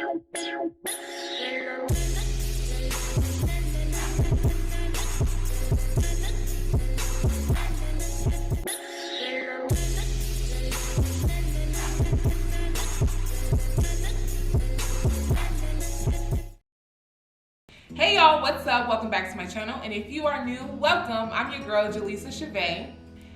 Hey y'all, what's up? Welcome back to my channel, and if you are new, welcome. I'm your girl, Jalisa Shaveh,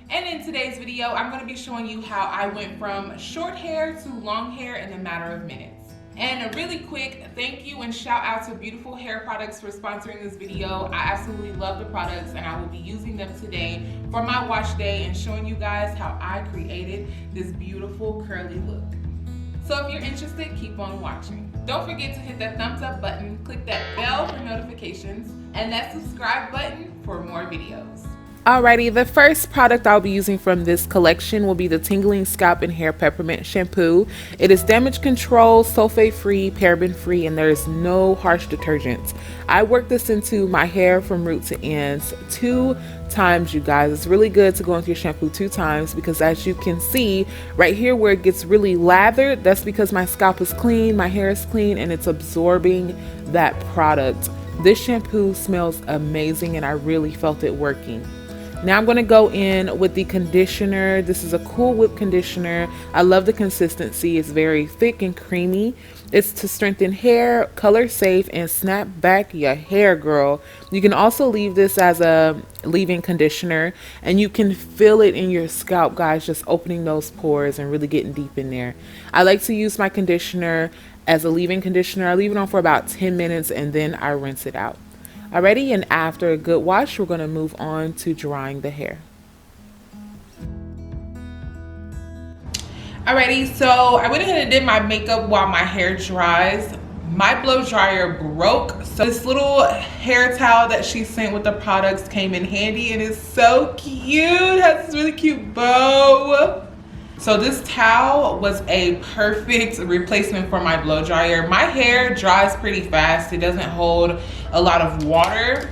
and in today's video, I'm going to be showing you how I went from short hair to long hair in a matter of minutes. And a really quick thank you and shout out to Beautiful Hair Products for sponsoring this video. I absolutely love the products, and I will be using them today for my wash day and showing you guys how I created this beautiful curly look. So if you're interested, keep on watching. Don't forget to hit that thumbs up button, click that bell for notifications, and that subscribe button for more videos. Alrighty, the first product I'll be using from this collection will be the Tingling Scalp and Hair Peppermint Shampoo. It is damage control, sulfate free, paraben free, and there is no harsh detergents. I work this into my hair from root to ends 2 times, you guys. It's really good to go into your shampoo 2 times because, as you can see right here where it gets really lathered, that's because my scalp is clean, my hair is clean, and it's absorbing that product. This shampoo smells amazing, and I really felt it working. Now I'm going to go in with the conditioner. This is a Cool Whip conditioner. I love the consistency. It's very thick and creamy. It's to strengthen hair, color safe, and snap back your hair, girl. You can also leave this as a leave-in conditioner, and you can feel it in your scalp, guys, just opening those pores and really getting deep in there. I like to use my conditioner as a leave-in conditioner. I leave it on for about 10 minutes and then I rinse it out. Alrighty, and after a good wash, we're going to move on to drying the hair. Alrighty, so I went ahead and did my makeup while my hair dries. My blow dryer broke, so this little hair towel that she sent with the products came in handy, and it's so cute. It has this really cute bow. So this towel was a perfect replacement for my blow dryer. My hair dries pretty fast. It doesn't hold a lot of water.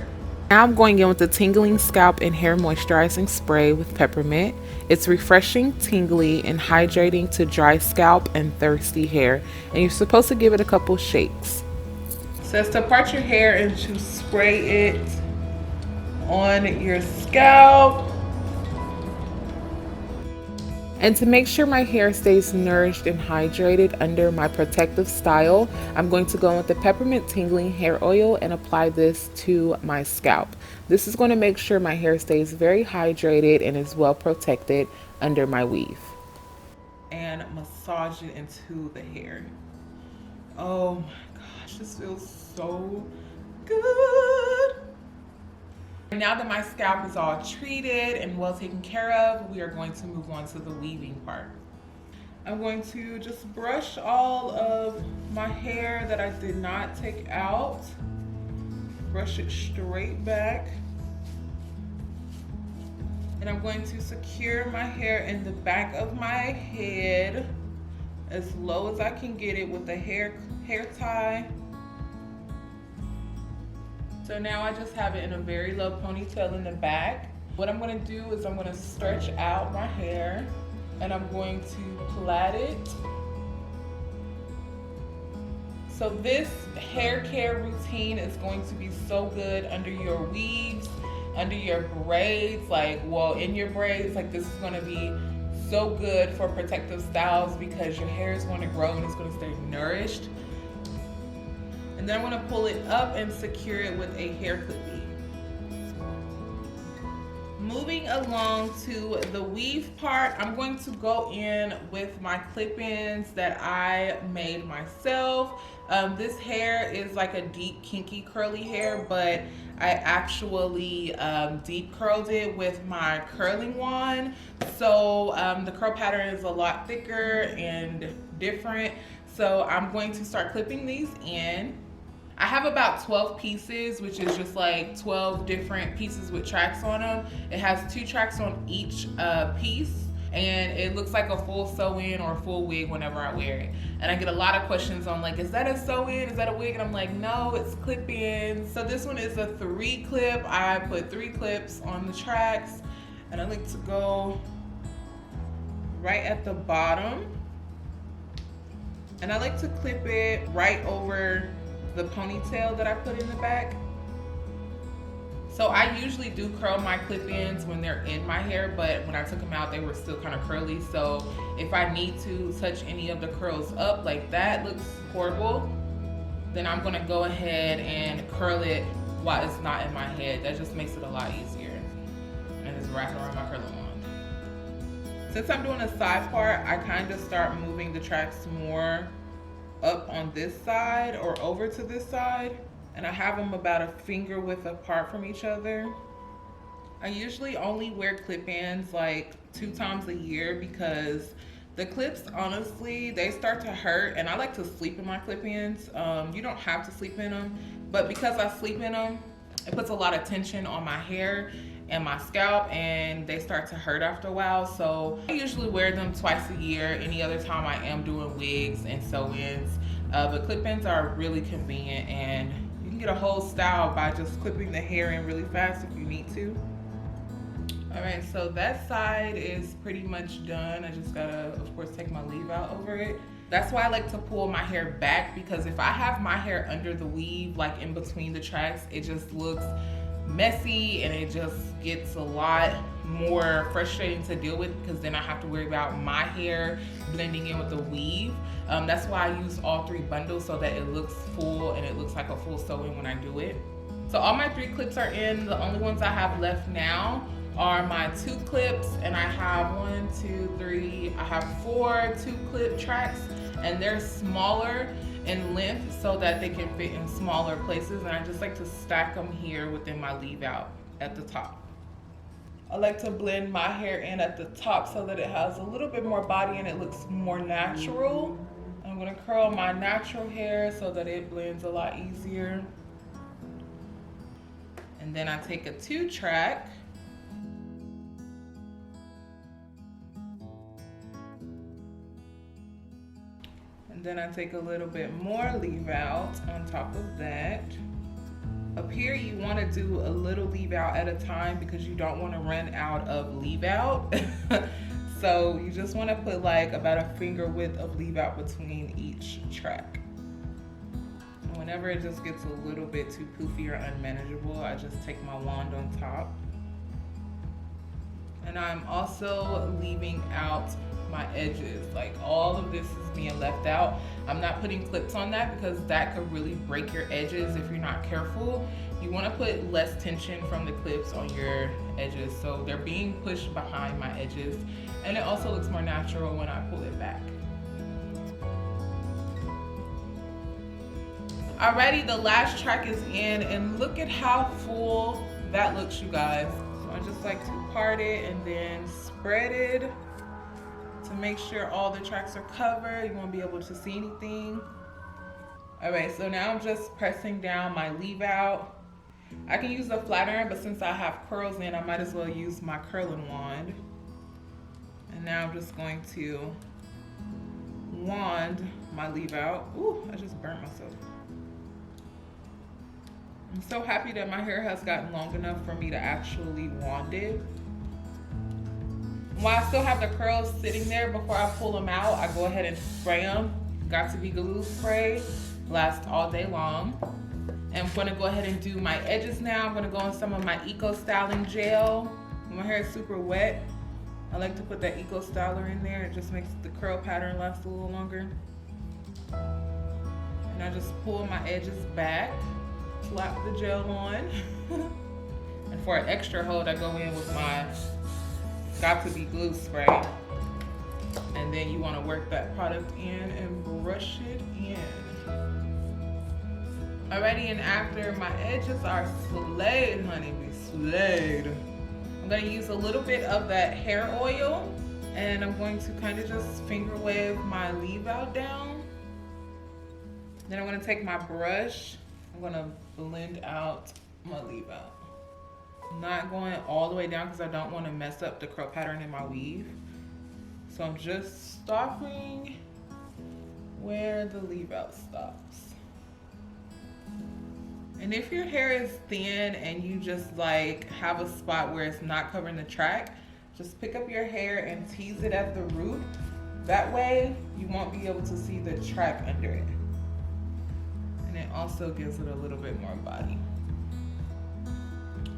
Now I'm going in with the Tingling Scalp and Hair Moisturizing Spray with peppermint. It's refreshing, tingly, and hydrating to dry scalp and thirsty hair. And you're supposed to give it a couple shakes. It says to part your hair and to spray it on your scalp. And to make sure my hair stays nourished and hydrated under my protective style, I'm going to go with the Peppermint Tingling Hair Oil and apply this to my scalp. This is going to make sure my hair stays very hydrated and is well protected under my weave. And massage it into the hair. Oh my gosh, this feels so good. Now that my scalp is all treated and well taken care of, we are going to move on to the weaving part. I'm going to just brush all of my hair that I did not take out. Brush it straight back. And I'm going to secure my hair in the back of my head as low as I can get it with a hair tie. So now I just have it in a very low ponytail in the back. What I'm going to do is I'm going to stretch out my hair and I'm going to plait it. So this hair care routine is going to be so good under your weaves, under your braids, in your braids. This is going to be so good for protective styles because your hair is going to grow and it's going to stay nourished. And then I'm going to pull it up and secure it with a hair clippy. Moving along to the weave part, I'm going to go in with my clip-ins that I made myself. This hair is like a deep kinky curly hair, but I actually deep curled it with my curling wand. So the curl pattern is a lot thicker and different. So I'm going to start clipping these in. I have about 12 pieces, which is just like 12 different pieces with tracks on them. It has 2 tracks on each piece, and it looks like a full sew-in or a full wig whenever I wear it. And I get a lot of questions on is that a sew-in, is that a wig? And I'm like, no, it's clip-in. So this one is a 3 clip. I put 3 clips on the tracks, and I like to go right at the bottom. And I like to clip it right over the ponytail that I put in the back. So I usually do curl my clip-ins when they're in my hair, but when I took them out, they were still kind of curly. So if I need to touch any of the curls up, like that looks horrible, then I'm gonna go ahead and curl it while it's not in my head. That just makes it a lot easier. And just wrap it around my curling wand. Since I'm doing a side part, I kind of start moving the tracks more up on this side or over to this side. And I have them about a finger width apart from each other. I usually only wear clip-ins like 2 times a year because the clips, honestly, they start to hurt, and I like to sleep in my clip-ins. You don't have to sleep in them, but because I sleep in them, it puts a lot of tension on my hair and my scalp, and they start to hurt after a while. So I usually wear them twice a year. Any other time I am doing wigs and sew-ins. But clip-ins are really convenient, and you can get a whole style by just clipping the hair in really fast if you need to. All right, so that side is pretty much done. I just gotta, of course, take my leave out over it. That's why I like to pull my hair back, because if I have my hair under the weave, like in between the tracks, it just looks messy and it just gets a lot more frustrating to deal with, because then I have to worry about my hair blending in with the weave. That's why I use all 3 bundles so that it looks full and it looks like a full sew-in when I do it. So all my 3 clips are in. The only ones I have left now are my 2 clips, and I have 1, 2, 3, I have 4 2-clip tracks, and they're smaller in length so that they can fit in smaller places, and I just like to stack them here within my leave out at the top. I like to blend my hair in at the top so that it has a little bit more body and it looks more natural. I'm gonna curl my natural hair so that it blends a lot easier. And then I take a 2-track. And then I take a little bit more leave out on top of that. Up here, you want to do a little leave out at a time because you don't want to run out of leave out. So you just want to put like about a finger width of leave out between each track. And whenever it just gets a little bit too poofy or unmanageable, I just take my wand on top. And I'm also leaving out my edges. Like all of this is being left out. I'm not putting clips on that because that could really break your edges if you're not careful. You want to put less tension from the clips on your edges, so they're being pushed behind my edges, and it also looks more natural when I pull it back. Alrighty, the last track is in, and look at how full that looks, you guys. So I just like to part it and then spread it to make sure all the tracks are covered. You won't be able to see anything. All right, so now I'm just pressing down my leave out. I can use a flat iron, but since I have curls in, I might as well use my curling wand. And now I'm just going to wand my leave out. Ooh, I just burnt myself. I'm so happy that my hair has gotten long enough for me to actually wand it. While I still have the curls sitting there, before I pull them out, I go ahead and spray them. Got to be glue spray, lasts all day long. And I'm gonna go ahead and do my edges now. I'm gonna go in some of my Eco Styling gel. When my hair is super wet, I like to put that Eco Styler in there. It just makes the curl pattern last a little longer. And I just pull my edges back, slap the gel on. And for an extra hold, I go in with my Got to Be glue spray. And then you want to work that product in and brush it in. Alrighty, and after my edges are slayed, honey, we slayed. I'm going to use a little bit of that hair oil, and I'm going to kind of just finger wave my leave out down. Then I'm going to take my brush. I'm going to blend out my leave out. I'm not going all the way down because I don't want to mess up the curl pattern in my weave. So I'm just stopping where the leave out stops. And if your hair is thin and you just like have a spot where it's not covering the track, just pick up your hair and tease it at the root That way you won't be able to see the track under it. And it also gives it a little bit more body.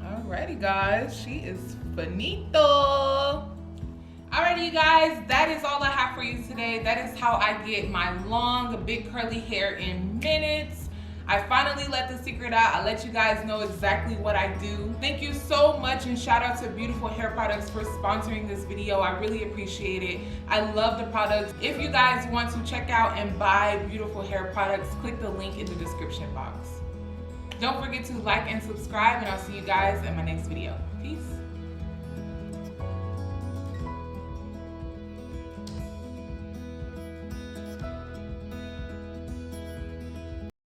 Alrighty guys, she is finito. Alrighty you guys, that is all I have for you today. That is how I get my long, big curly hair in minutes. I finally let the secret out. I let you guys know exactly what I do. Thank you so much, and shout out to Beautiful Hair Products for sponsoring this video. I really appreciate it. I love the products. If you guys want to check out and buy Beautiful Hair Products, click the link in the description box. Don't forget to like and subscribe, and I'll see you guys in my next video. Peace.